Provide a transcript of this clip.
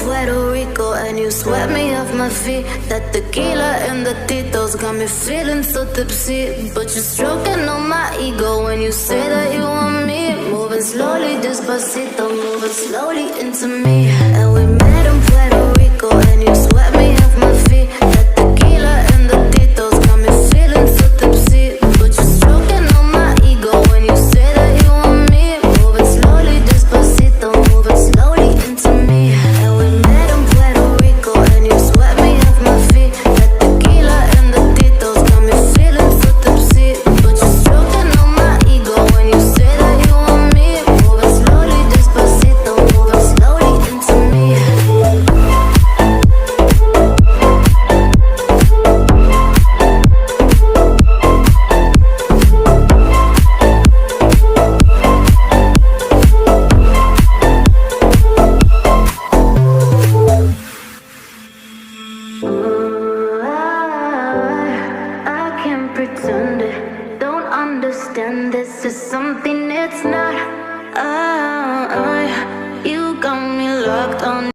Puerto Rico and you swept me off my feet. That tequila and the Tito's got me feeling so tipsy. But you're stroking on my ego when you say that you want me. Moving slowly, despacito, moving slowly into me. And we met in Puerto Rico and you swept me off my feet. That tequila and the Tito's got me feeling so tipsy. But you're stroking on my ego when you say that you want me. Moving slowly, despacito, moving slowly into me. And we met in Puerto Rico and you swept me off my feet. That tequila and the Tito's got me feeling so tipsy. But you're stroking on my ego when you say that you want me. Moving slowly, despacito, moving slowly into me. I can't pretend it. Don't understand this is something it's not. You got me locked on